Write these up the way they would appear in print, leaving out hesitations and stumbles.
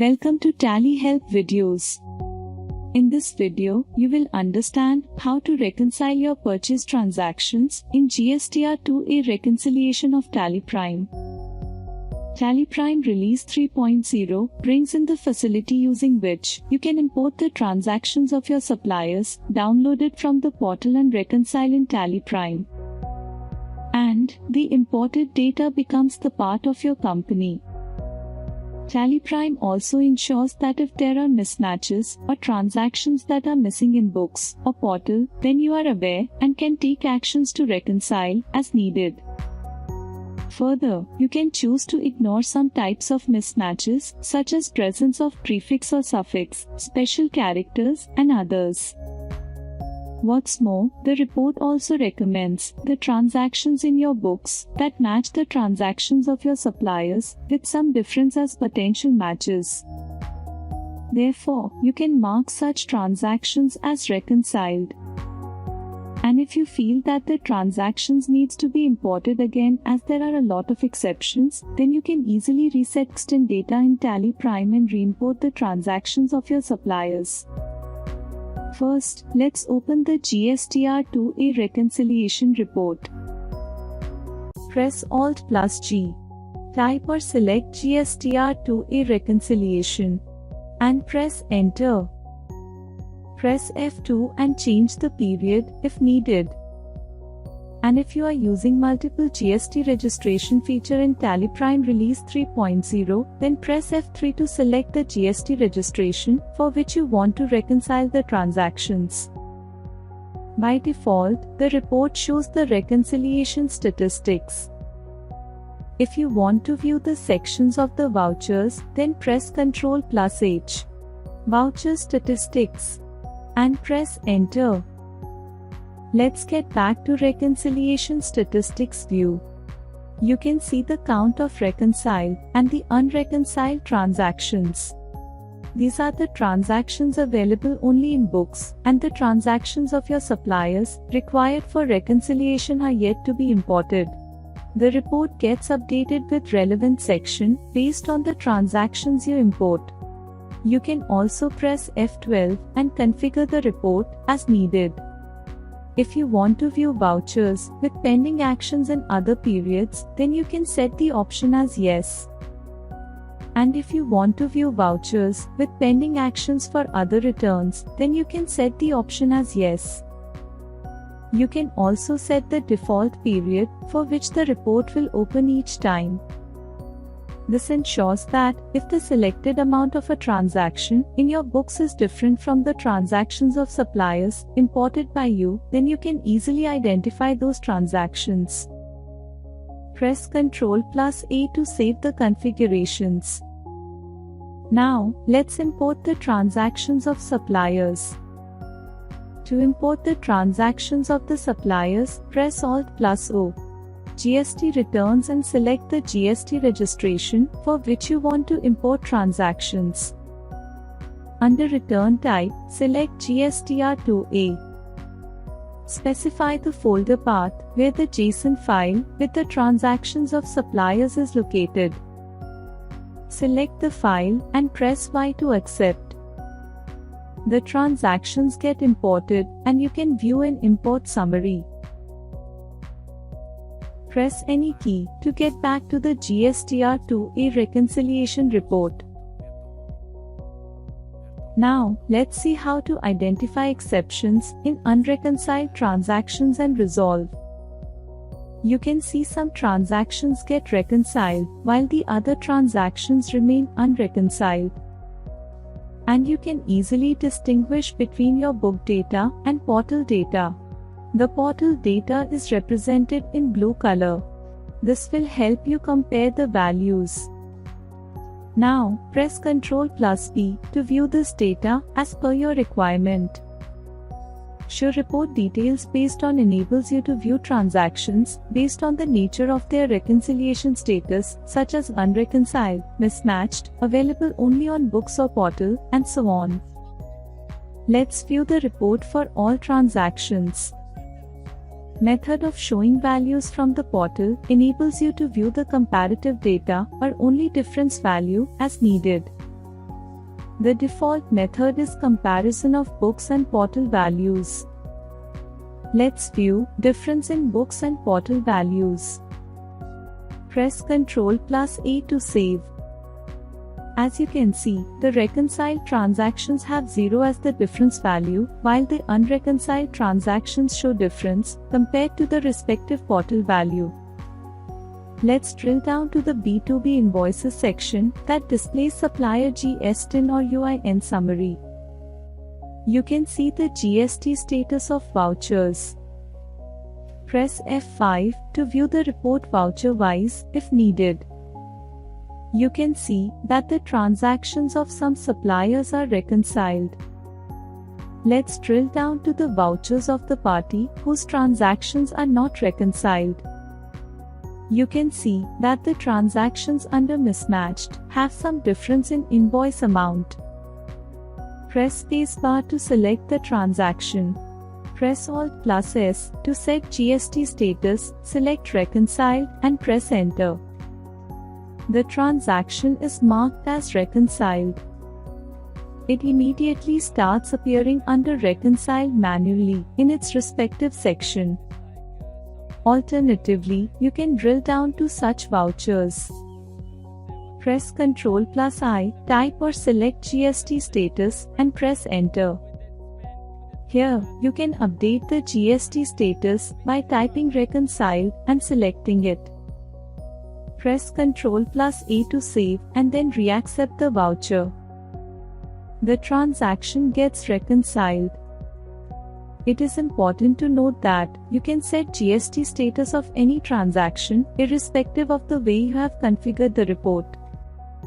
Welcome to Tally Help videos. In this video, you will understand how to reconcile your purchase transactions in GSTR-2A reconciliation of TallyPrime. TallyPrime Release 3.0 brings in the facility using which you can import the transactions of your suppliers downloaded from the portal and reconcile in TallyPrime. And the imported data becomes the part of your company. TallyPrime also ensures that if there are mismatches or transactions that are missing in books or portal, then you are aware and can take actions to reconcile as needed. Further, you can choose to ignore some types of mismatches such as presence of prefix or suffix, special characters, and others. What's more, the report also recommends the transactions in your books that match the transactions of your suppliers with some difference as potential matches. Therefore, you can mark such transactions as reconciled. And if you feel that the transactions needs to be imported again as there are a lot of exceptions, then you can easily reset extend data in TallyPrime and re-import the transactions of your suppliers. First, let's open the GSTR-2A reconciliation report. Press Alt+G. Type or select GSTR-2A reconciliation. And press Enter. Press F2 and change the period if needed. And if you are using multiple GST registration feature in TallyPrime Release 3.0, then press F3 to select the GST registration for which you want to reconcile the transactions. By default, the report shows the reconciliation statistics. If you want to view the sections of the vouchers, then press Ctrl+H. Voucher statistics. And press Enter. Let's get back to reconciliation statistics view. You can see the count of reconciled and the unreconciled transactions. These are the transactions available only in books, and the transactions of your suppliers required for reconciliation are yet to be imported. The report gets updated with relevant section based on the transactions you import. You can also press F12 and configure the report as needed. If you want to view vouchers with pending actions in other periods, then you can set the option as Yes. And if you want to view vouchers with pending actions for other returns, then you can set the option as Yes. You can also set the default period for which the report will open each time. This ensures that if the selected amount of a transaction in your books is different from the transactions of suppliers imported by you, then you can easily identify those transactions. Press Ctrl+A to save the configurations. Now, let's import the transactions of suppliers. To import the transactions of the suppliers, press Alt+O. GST returns and select the GST registration for which you want to import transactions. Under return type, select GSTR-2A. Specify the folder path where the JSON file with the transactions of suppliers is located. Select the file and press Y to accept. The transactions get imported and you can view an import summary. Press any key to get back to the GSTR-2A reconciliation report. Now, let's see how to identify exceptions in unreconciled transactions and resolve. You can see some transactions get reconciled while the other transactions remain unreconciled. And you can easily distinguish between your book data and portal data. The portal data is represented in blue color. This will help you compare the values. Now, press Ctrl+B to view this data as per your requirement. Show report details based on enables you to view transactions based on the nature of their reconciliation status, such as unreconciled, mismatched, available only on books or portal, and so on. Let's view the report for all transactions. Method of showing values from the portal enables you to view the comparative data or only difference value as needed. The default method is comparison of books and portal values. Let's view difference in books and portal values. Press Ctrl+A to save. As you can see, the reconciled transactions have 0 as the difference value, while the unreconciled transactions show difference compared to the respective portal value. Let's drill down to the B2B invoices section that displays supplier GSTN or UIN summary. You can see the GST status of vouchers. Press F5 to view the report voucher-wise if needed. You can see that the transactions of some suppliers are reconciled. Let's drill down to the vouchers of the party whose transactions are not reconciled. You can see that the transactions under mismatched have some difference in invoice amount. Press spacebar to select the transaction. Press Alt+S to set GST status, select Reconcile and press Enter. The transaction is marked as reconciled. It immediately starts appearing under Reconciled manually in its respective section. Alternatively, you can drill down to such vouchers. Press Ctrl+I, type or select GST status and press Enter. Here, you can update the GST status by typing Reconcile and selecting it. Press Ctrl+A to save and then reaccept the voucher. The transaction gets reconciled. It is important to note that you can set GST status of any transaction irrespective of the way you have configured the report.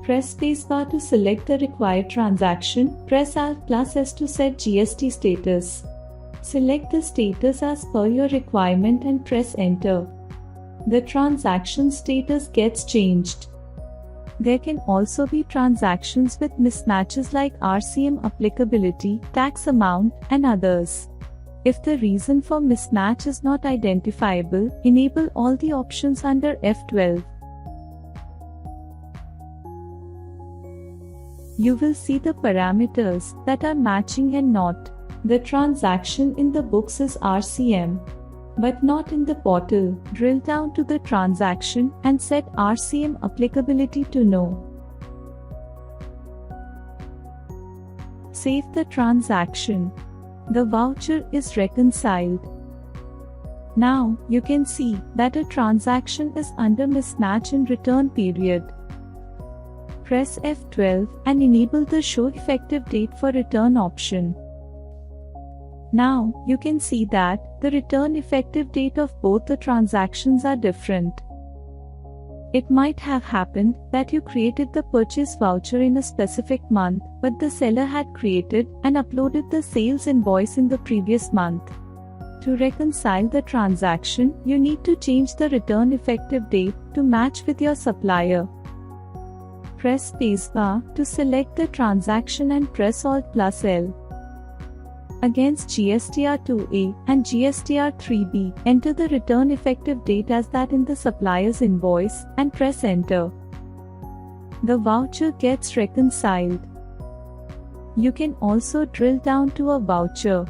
Press spacebar to select the required transaction, press Alt+S to set GST status. Select the status as per your requirement and press Enter. The transaction status gets changed. There can also be transactions with mismatches like RCM applicability, tax amount, and others. If the reason for mismatch is not identifiable, enable all the options under F12. You will see the parameters that are matching and not. The transaction in the books is RCM, but not in the portal. Drill down to the transaction and set RCM applicability to no. Save the transaction. The voucher is reconciled. Now, you can see that a transaction is under mismatch in return period. Press F12 and enable the Show Effective Date for Return option. Now, you can see that the return effective date of both the transactions are different. It might have happened that you created the purchase voucher in a specific month, but the seller had created and uploaded the sales invoice in the previous month. To reconcile the transaction, you need to change the return effective date to match with your supplier. Press spacebar to select the transaction and press Alt+L. Against GSTR-2A and GSTR-3B, enter the return effective date as that in the supplier's invoice and press Enter. The voucher gets reconciled. You can also drill down to a voucher.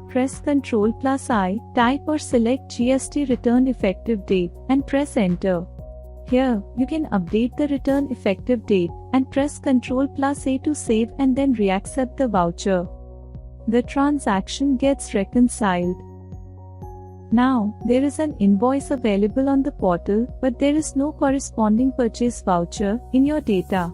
Press Ctrl+I, type or select GST return effective date and press Enter. Here, you can update the return effective date and press Ctrl+A to save and then reaccept the voucher. The transaction gets reconciled. Now, there is an invoice available on the portal, but there is no corresponding purchase voucher in your data.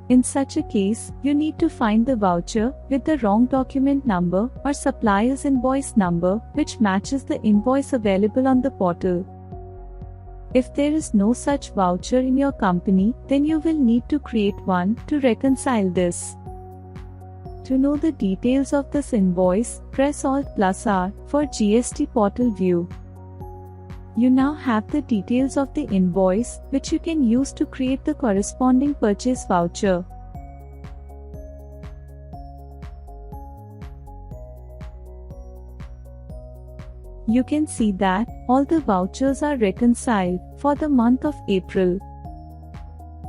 In such a case, you need to find the voucher with the wrong document number or supplier's invoice number which matches the invoice available on the portal. If there is no such voucher in your company, then you will need to create one to reconcile this. To know the details of this invoice, press Alt+R for GST portal view. You now have the details of the invoice, which you can use to create the corresponding purchase voucher. You can see that all the vouchers are reconciled for the month of April.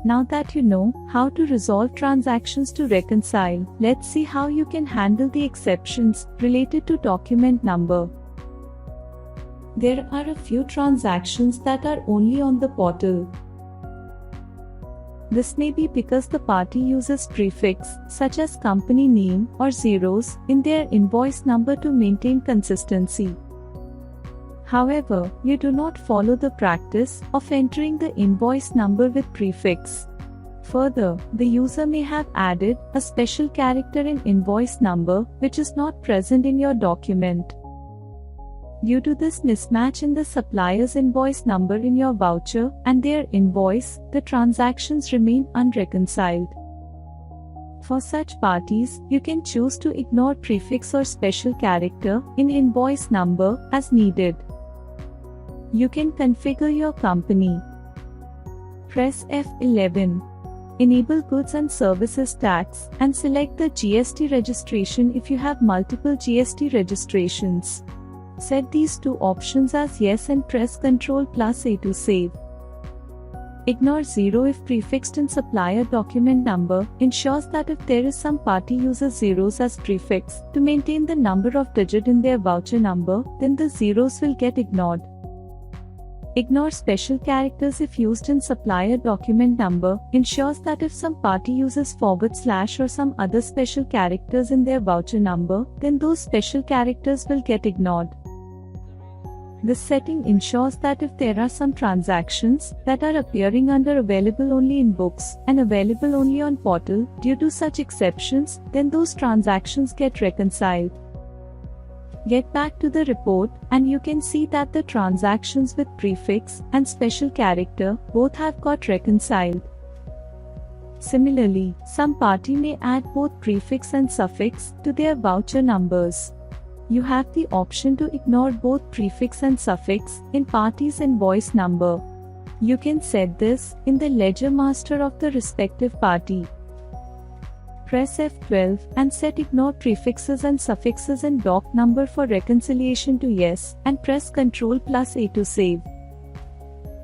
Now that you know how to resolve transactions to reconcile, let's see how you can handle the exceptions related to document number. There are a few transactions that are only on the portal. This may be because the party uses prefix, such as company name or zeros, in their invoice number to maintain consistency. However, you do not follow the practice of entering the invoice number with prefix. Further, the user may have added a special character in invoice number which is not present in your document. Due to this mismatch in the supplier's invoice number in your voucher and their invoice, the transactions remain unreconciled. For such parties, you can choose to ignore prefix or special character in invoice number as needed. You can configure your company. Press F11. Enable Goods and Services Tax and select the GST registration if you have multiple GST registrations. Set these two options as yes and press Ctrl+A to save. Ignore 0 if prefixed in supplier document number ensures that if there is some party uses zeros as prefix to maintain the number of digit in their voucher number, then the zeros will get ignored. Ignore special characters if used in supplier document number ensures that if some party uses / or some other special characters in their voucher number, then those special characters will get ignored. This setting ensures that if there are some transactions that are appearing under available only in books and available only on portal due to such exceptions, then those transactions get reconciled. Get back to the report and you can see that the transactions with prefix and special character both have got reconciled. Similarly, some party may add both prefix and suffix to their voucher numbers. You have the option to ignore both prefix and suffix in party's invoice number. You can set this in the ledger master of the respective party. Press F12 and set Ignore Prefixes and Suffixes in doc number for reconciliation to yes and press Ctrl+A to save.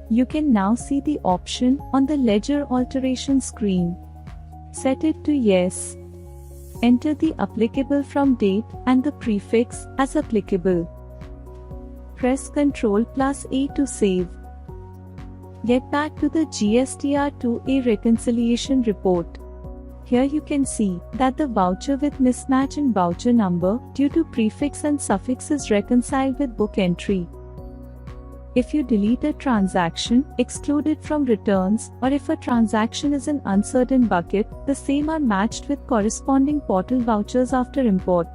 You can now see the option on the ledger alteration screen. Set it to yes. Enter the applicable from date and the prefix as applicable. Press Ctrl+A to save. Get back to the GSTR-2A reconciliation report. Here you can see that the voucher with mismatch in voucher number due to prefix and suffix is reconciled with book entry. If you delete a transaction, exclude it from returns, or if a transaction is in uncertain bucket, the same are matched with corresponding portal vouchers after import.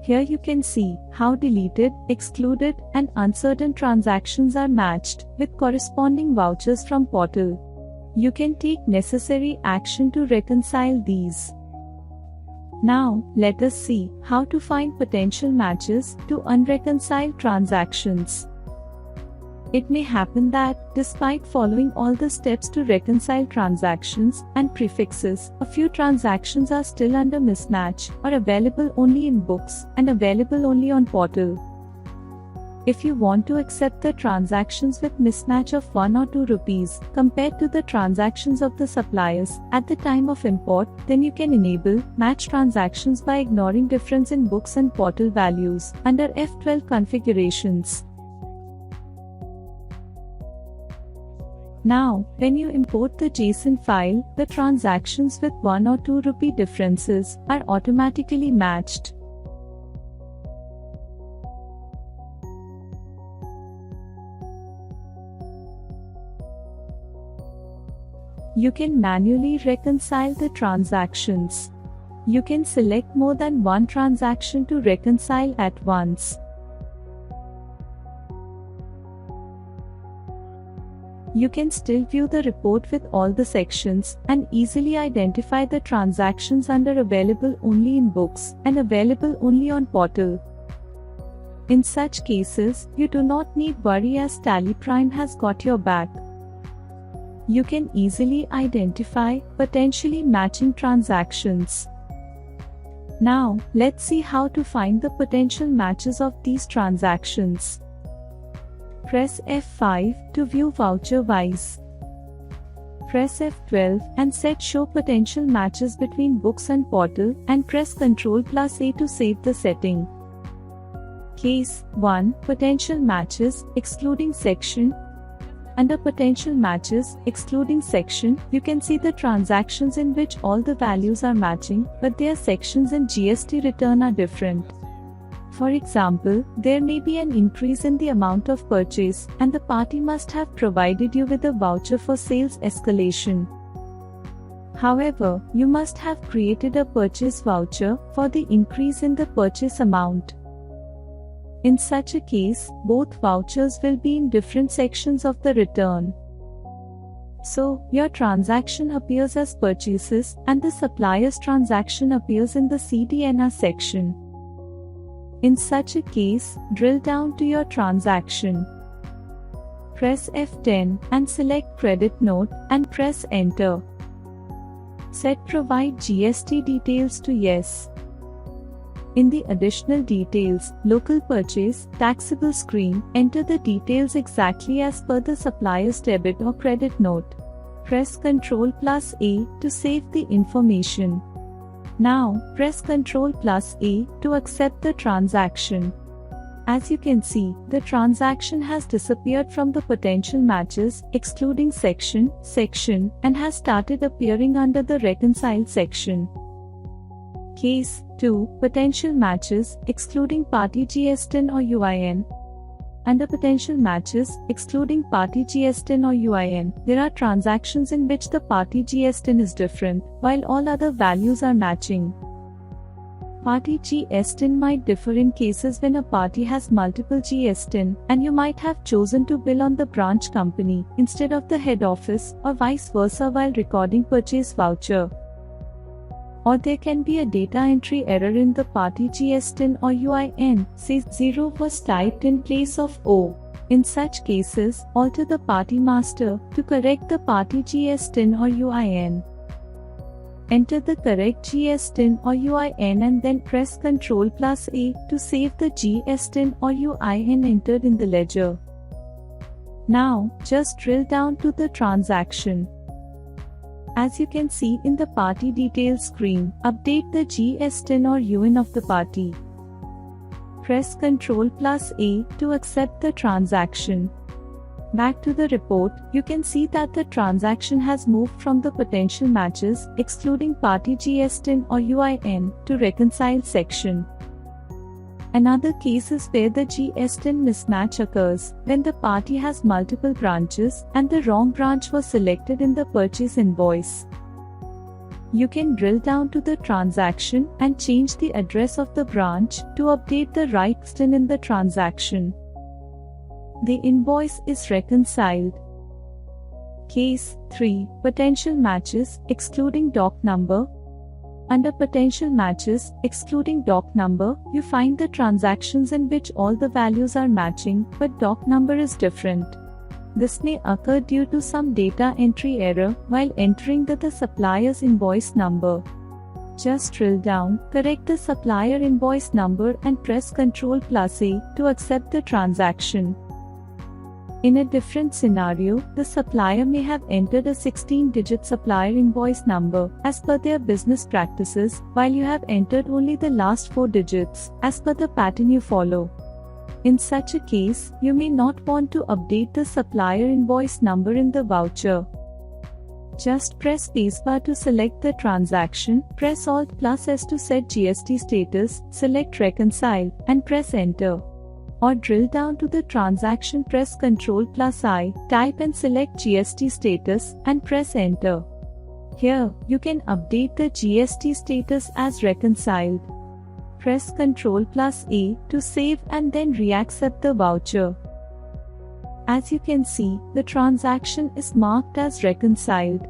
Here you can see how deleted, excluded, and uncertain transactions are matched with corresponding vouchers from portal. You can take necessary action to reconcile these. Now, let us see how to find potential matches to unreconciled transactions. It may happen that, despite following all the steps to reconcile transactions and prefixes, a few transactions are still under mismatch or available only in books and available only on portal. If you want to accept the transactions with mismatch of 1 or 2 rupees compared to the transactions of the suppliers at the time of import, then you can enable match transactions by ignoring difference in books and portal values under F12 configurations. Now, when you import the JSON file, the transactions with 1 or 2 rupee differences are automatically matched. You can manually reconcile the transactions. You can select more than one transaction to reconcile at once. You can still view the report with all the sections and easily identify the transactions under available only in books and available only on portal. In such cases, you do not need worry as TallyPrime has got your back. You can easily identify potentially matching transactions. Now, let's see how to find the potential matches of these transactions. Press F5 to view voucher-wise. Press F12 and set Show Potential Matches between Books and Portal and press Ctrl+A to save the setting. Case 1. Potential Matches, excluding section. Under Potential Matches, excluding section, you can see the transactions in which all the values are matching, but their sections in GST return are different. For example, there may be an increase in the amount of purchase, and the party must have provided you with a voucher for sales escalation. However, you must have created a purchase voucher for the increase in the purchase amount. In such a case, both vouchers will be in different sections of the return. So, your transaction appears as purchases and the supplier's transaction appears in the CD&R section. In such a case, drill down to your transaction. Press F10 and select Credit Note and press Enter. Set Provide GST Details to Yes. In the Additional Details, Local Purchase, Taxable screen, enter the details exactly as per the supplier's debit or credit note. Press Ctrl+A to save the information. Now, press Ctrl+A to accept the transaction. As you can see, the transaction has disappeared from the Potential Matches, excluding section, and has started appearing under the Reconcile section. Case 2. Potential Matches, excluding Party GSTN or UIN. Under Potential Matches, excluding Party GSTN or UIN, there are transactions in which the Party GSTN is different, while all other values are matching. Party GSTN might differ in cases when a party has multiple GSTN, and you might have chosen to bill on the branch company instead of the head office, or vice versa while recording purchase voucher. Or there can be a data entry error in the party GSTN or UIN, say 0 was typed in place of O. In such cases, alter the party master to correct the party GSTN or UIN. Enter the correct GSTN or UIN and then press Ctrl+A to save the GSTN or UIN entered in the ledger. Now, just drill down to the transaction. As you can see in the Party Details screen, update the GSTN or UIN of the party. Press Ctrl+A to accept the transaction. Back to the report, you can see that the transaction has moved from the Potential Matches, excluding Party GSTN or UIN, to Reconcile section. Another case is where the GSTN mismatch occurs, when the party has multiple branches and the wrong branch was selected in the purchase invoice. You can drill down to the transaction and change the address of the branch to update the right GSTN in the transaction. The invoice is reconciled. Case 3. Potential Matches, excluding doc number. Under Potential Matches, excluding doc number, you find the transactions in which all the values are matching, but doc number is different. This may occur due to some data entry error while entering the supplier's invoice number. Just drill down, correct the supplier invoice number and press Ctrl+A to accept the transaction. In a different scenario, the supplier may have entered a 16-digit supplier invoice number as per their business practices, while you have entered only the last 4 digits as per the pattern you follow. In such a case, you may not want to update the supplier invoice number in the voucher. Just press spacebar to select the transaction, press Alt+S to set GST status, select Reconcile, and press Enter. Or drill down to the transaction, press Ctrl+I, type and select GST status, and press Enter. Here, you can update the GST status as reconciled. Press Ctrl+A to save and then reaccept the voucher. As you can see, the transaction is marked as reconciled.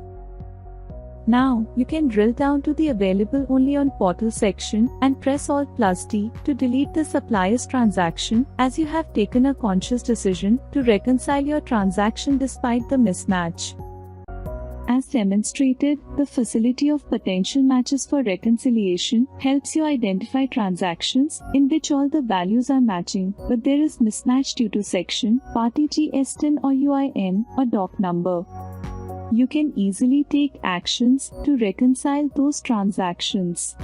Now, you can drill down to the Available Only on Portal section and press Alt+D to delete the supplier's transaction, as you have taken a conscious decision to reconcile your transaction despite the mismatch. As demonstrated, the facility of Potential Matches for reconciliation helps you identify transactions in which all the values are matching, but there is mismatch due to section, party GSTN or UIN, or doc number. You can easily take actions to reconcile those transactions.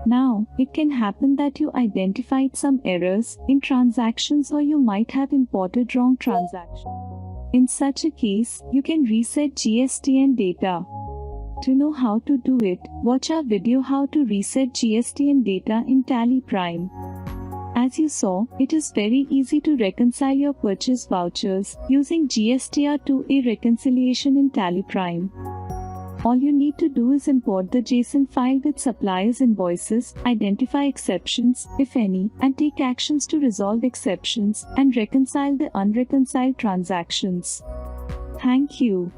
Now, it can happen that you identified some errors in transactions or you might have imported wrong transactions. In such a case, you can reset GSTN data. To know how to do it, watch our video how to reset GSTN data in TallyPrime. As you saw, it is very easy to reconcile your purchase vouchers using GSTR-2A reconciliation in TallyPrime. All you need to do is import the JSON file with suppliers' invoices, identify exceptions, if any, and take actions to resolve exceptions and reconcile the unreconciled transactions. Thank you.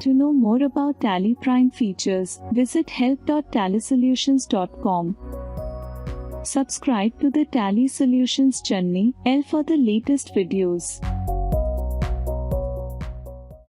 To know more about TallyPrime features, visit help.tallysolutions.com. Subscribe to the Tally Solutions channel for the latest videos.